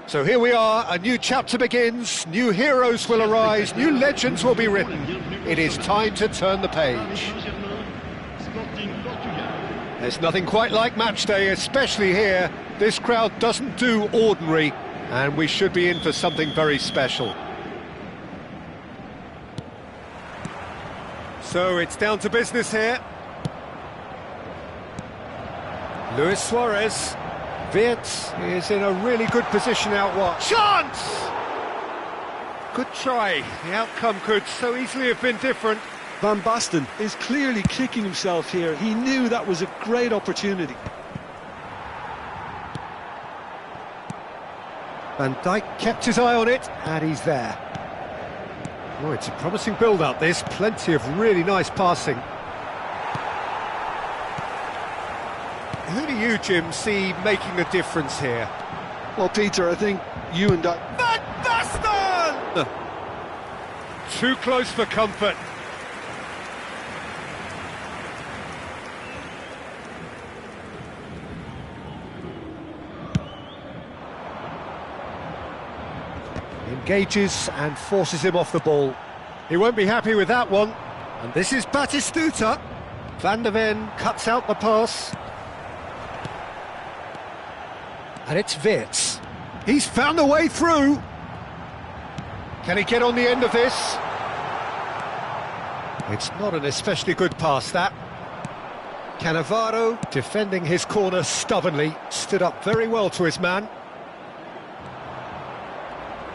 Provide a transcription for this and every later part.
So here we are, a new chapter begins, new heroes will arise, new legends will be written. It is time to turn the page. There's nothing quite like match day, especially here. This crowd doesn't do ordinary, and we should be in for something very special. So it's down to business here. Luis Suarez. Wirtz is in a really good position out wide. Chance! Good try. The outcome could so easily have been different. Van Basten is clearly kicking himself here. He knew that was a great opportunity. Van Dijk kept his eye on it, and he's there. Oh, it's a promising build-up, this. Plenty of really nice passing. Who do you, Jim, see making a difference here? Well, Peter, I think you and I... Van Basten! Too close for comfort. Engages and forces him off the ball. He won't be happy with that one. And this is Batistuta. Van der Ven cuts out the pass. And it's Wirtz. He's found a way through. Can he get on the end of this? It's not an especially good pass, that. Cannavaro, defending his corner stubbornly, stood up very well to his man.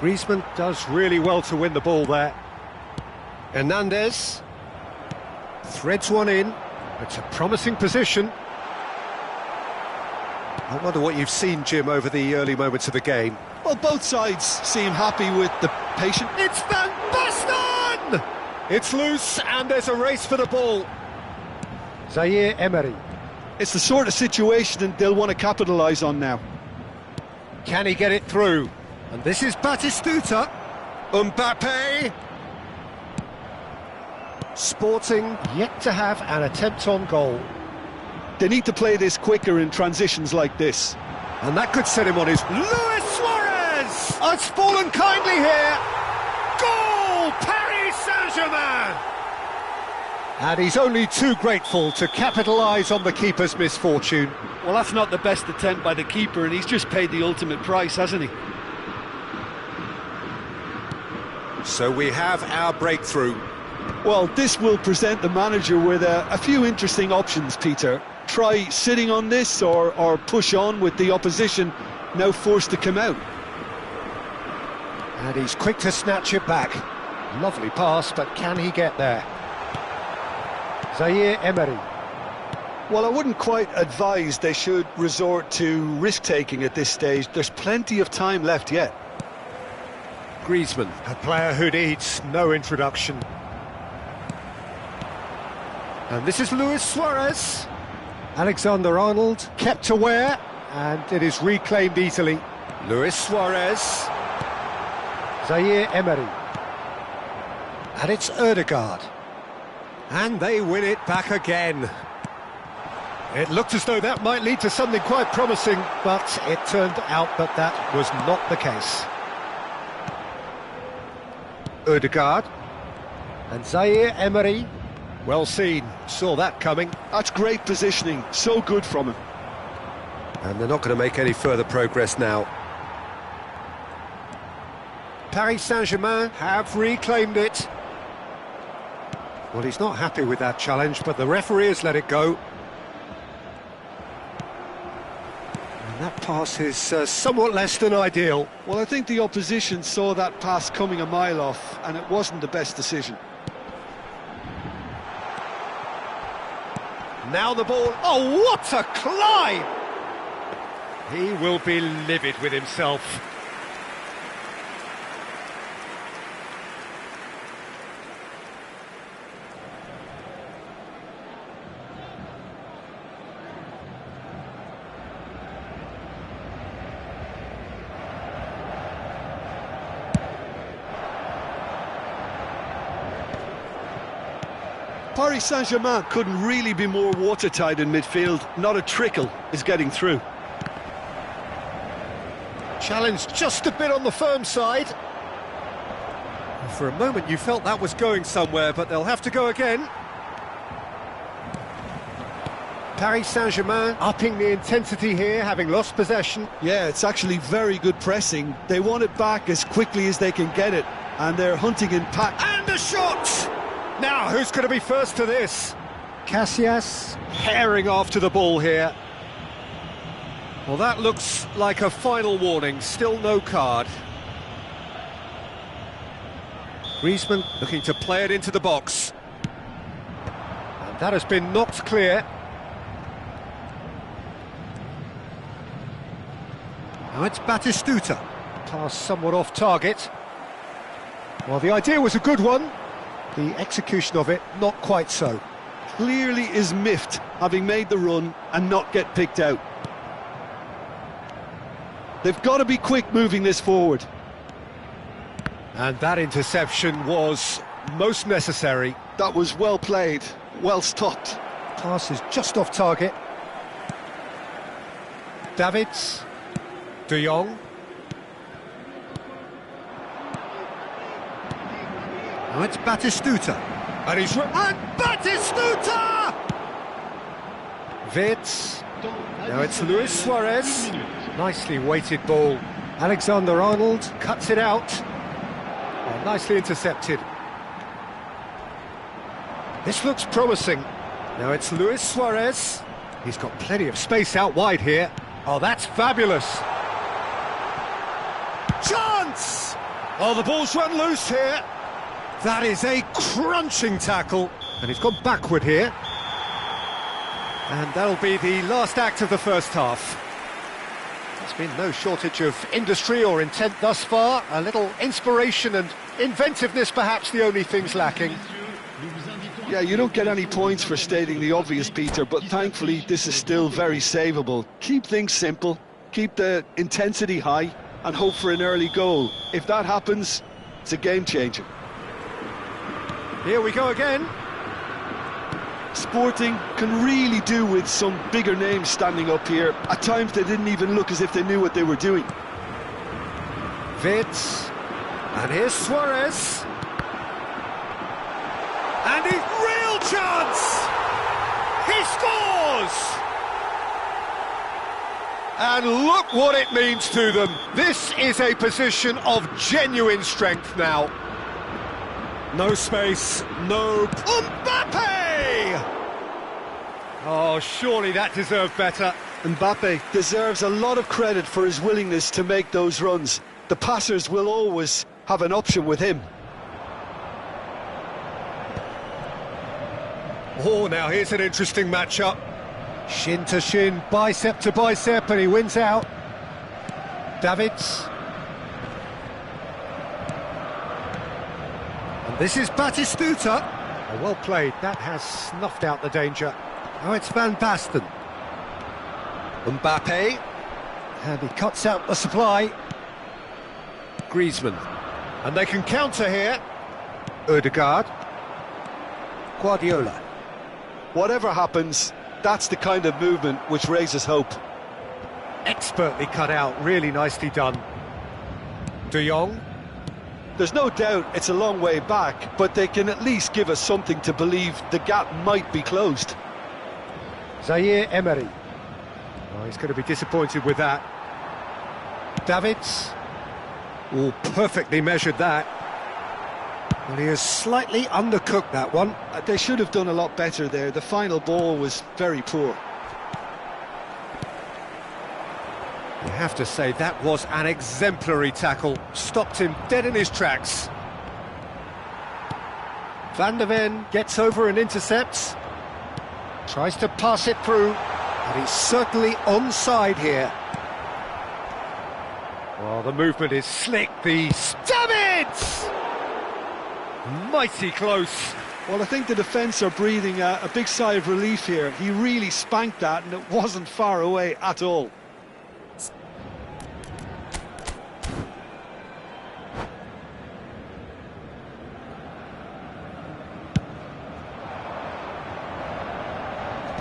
Griezmann does really well to win the ball there. Hernandez threads one in. It's a promising position. I wonder what you've seen, Jim, over the early moments of the game. Well, both sides seem happy with the patient. It's Van Basten! It's loose, and there's a race for the ball. Zaire Emery. It's the sort of situation that they'll want to capitalise on now. Can he get it through? And this is Batistuta. Mbappe. Sporting yet to have an attempt on goal. They need to play this quicker in transitions like this. And that could set him on his... Luis Suarez! Oh, it's fallen kindly here. Goal! Paris Saint-Germain! And he's only too grateful to capitalise on the keeper's misfortune. Well, that's not the best attempt by the keeper, and he's just paid the ultimate price, hasn't he? So we have our breakthrough. Well, this will present the manager with a few interesting options, Peter. Try sitting on this or push on with the opposition now forced to come out. And he's quick to snatch it back. Lovely pass, but can he get there? Zaire Emery. Well, I wouldn't quite advise they should resort to risk-taking at this stage. There's plenty of time left yet. Griezmann, a player who needs no introduction. And this is Luis Suarez. Alexander-Arnold kept aware, and it is reclaimed easily. Luis Suarez. Zaire Emery. And it's Ødegaard. And they win it back again. It looked as though that might lead to something quite promising, but it turned out that that was not the case. Ødegaard. And Zaire Emery. Well seen, saw that coming. That's great positioning, so good from him. And they're not going to make any further progress now. Paris Saint-Germain have reclaimed it. Well, he's not happy with that challenge, but the referee has let it go. And that pass is somewhat less than ideal. Well, I think the opposition saw that pass coming a mile off, and it wasn't the best decision. Now the ball, oh, what a climb! He will be livid with himself. Paris Saint-Germain couldn't really be more watertight in midfield. Not a trickle is getting through. Challenge just a bit on the firm side. For a moment you felt that was going somewhere, but they'll have to go again. Paris Saint-Germain upping the intensity here, having lost possession. Yeah, it's actually very good pressing. They want it back as quickly as they can get it, and they're hunting in pack. And a shot! Now, who's going to be first to this? Casillas herring after the ball here. Well, that looks like a final warning, still no card. Griezmann looking to play it into the box. And that has been knocked clear. Now it's Batistuta. Pass somewhat off target. Well, the idea was a good one. The execution of it, not quite so. Clearly is miffed, having made the run and not get picked out. They've got to be quick moving this forward. And that interception was most necessary. That was well played, well stopped. Pass is just off target. Davids. De Jong. Oh, it's Batistuta. And he's... And Batistuta! Wirtz. Now it's Luis Suarez. Nicely weighted ball. Alexander-Arnold cuts it out. Oh, nicely intercepted. This looks promising. Now it's Luis Suarez. He's got plenty of space out wide here. Oh, that's fabulous. Chance! Oh, the ball's run loose here. That is a crunching tackle. And he's gone backward here. And that'll be the last act of the first half. There's been no shortage of industry or intent thus far. A little inspiration and inventiveness, perhaps the only things lacking. Yeah, you don't get any points for stating the obvious, Peter, but thankfully this is still very savable. Keep things simple, keep the intensity high, and hope for an early goal. If that happens, it's a game changer. Here we go again. Sporting can really do with some bigger names standing up here. At times they didn't even look as if they knew what they were doing. Wirtz. And here's Suarez. And a real chance! He scores! And look what it means to them. This is a position of genuine strength now. No space, no... Mbappe! Oh, surely that deserved better. Mbappe deserves a lot of credit for his willingness to make those runs. The passers will always have an option with him. Oh, now here's an interesting matchup. Shin to shin, bicep to bicep, and he wins out. Davids. And this is Batistuta. Oh, well played, that has snuffed out the danger. Now it's Van Basten. Mbappe. And he cuts out the supply. Griezmann. And they can counter here. Ødegaard. Guardiola. Whatever happens, that's the kind of movement which raises hope. Expertly cut out, really nicely done. De Jong. There's no doubt it's a long way back, but they can at least give us something to believe the gap might be closed. Zaire Emery. Oh, he's going to be disappointed with that. Davids. Oh, perfectly measured that. Well, he has slightly undercooked that one. They should have done a lot better there. The final ball was very poor. You have to say that was an exemplary tackle. Stopped him dead in his tracks. Van der Ven gets over and intercepts. Tries to pass it through. And he's certainly onside here. Well, the movement is slick. The Davids! Mighty close. Well, I think the defence are breathing a big sigh of relief here. He really spanked that and it wasn't far away at all.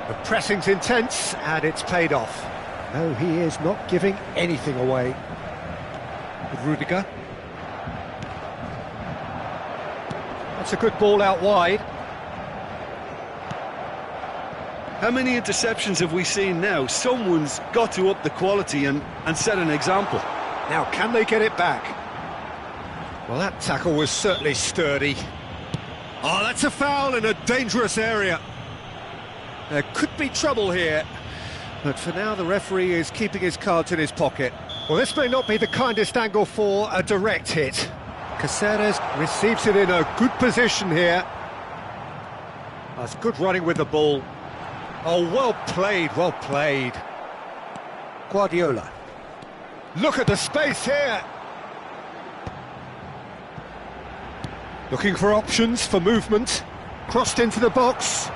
The pressing's intense and it's paid off. No, he is not giving anything away. With Rudiger. That's a good ball out wide. How many interceptions have we seen now? Someone's got to up the quality and set an example. Now, can they get it back? Well, that tackle was certainly sturdy. Oh, that's a foul in a dangerous area. There could be trouble here. But for now, the referee is keeping his cards in his pocket. Well, this may not be the kindest angle for a direct hit. Caceres receives it in a good position here. That's good running with the ball. Oh, well played, well played. Guardiola. Look at the space here. Looking for options for movement. Crossed into the box.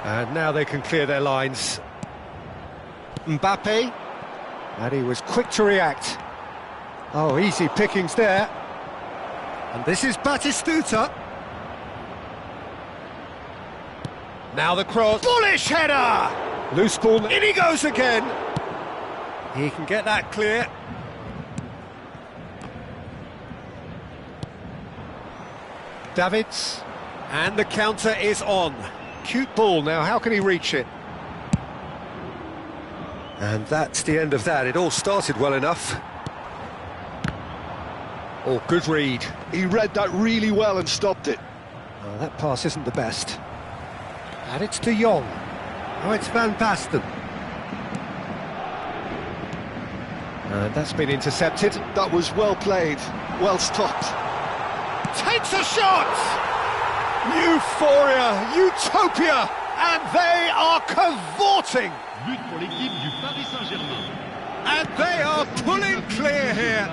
And now they can clear their lines. Mbappe. And he was quick to react. Oh, easy pickings there. And this is Batistuta. Now the cross. Bullish header! Loose ball. In he goes again. He can get that clear. Davids. And the counter is on. Cute ball now, how can he reach it? And that's the end of that. It all started well enough. Oh, good read. He read that really well and stopped it. Oh, that pass isn't the best. And it's De Jong. Oh, it's Van Basten. And that's been intercepted. That was well played, well stopped. Takes a shot! Euphoria, utopia, and they are cavorting. But pour l'équipe du Paris Saint-Germain. And they are pulling clear here.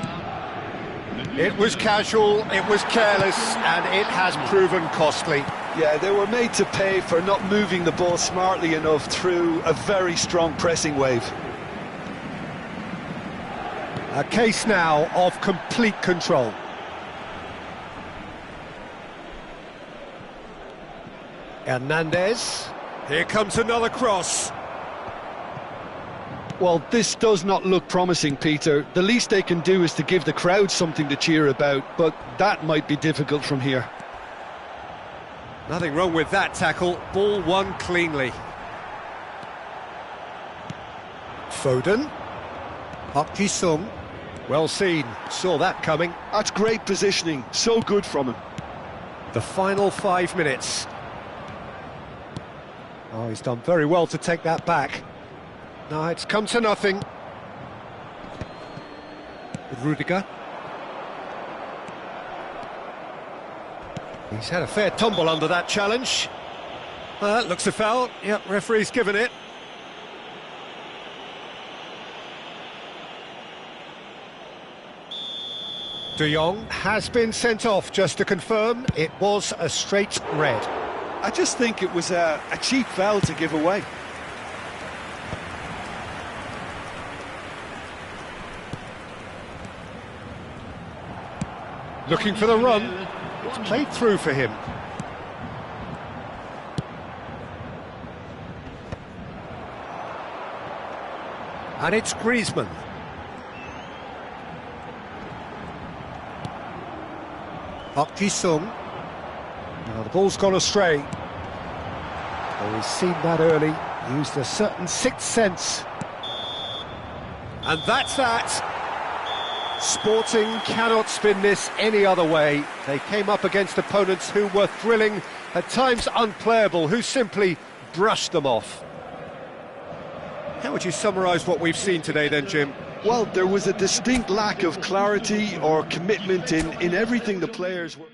It was casual, it was careless, and it has proven costly. Yeah, they were made to pay for not moving the ball smartly enough through a very strong pressing wave. A case now of complete control. Hernandez. Here comes another cross. Well, this does not look promising, Peter. The least they can do is to give the crowd something to cheer about, but that might be difficult from here. Nothing wrong with that tackle. Ball won cleanly. Foden. Park Ji-sung. Well seen. Saw that coming. That's great positioning. So good from him. The final 5 minutes. Oh, he's done very well to take that back. No, it's come to nothing. Rudiger. He's had a fair tumble under that challenge. That looks a foul. Yep, referee's given it. De Jong has been sent off, just to confirm. It was a straight red. I just think it was a cheap foul to give away. Looking for the run. It's played through for him. And it's Griezmann. Park Ji-sung. Now the ball's gone astray. Oh, he's seen that early. Used a certain sixth sense. And that's that. Sporting cannot spin this any other way. They came up against opponents who were thrilling, at times unplayable, who simply brushed them off. How would you summarise what we've seen today then, Jim? Well, there was a distinct lack of clarity or commitment in everything the players were...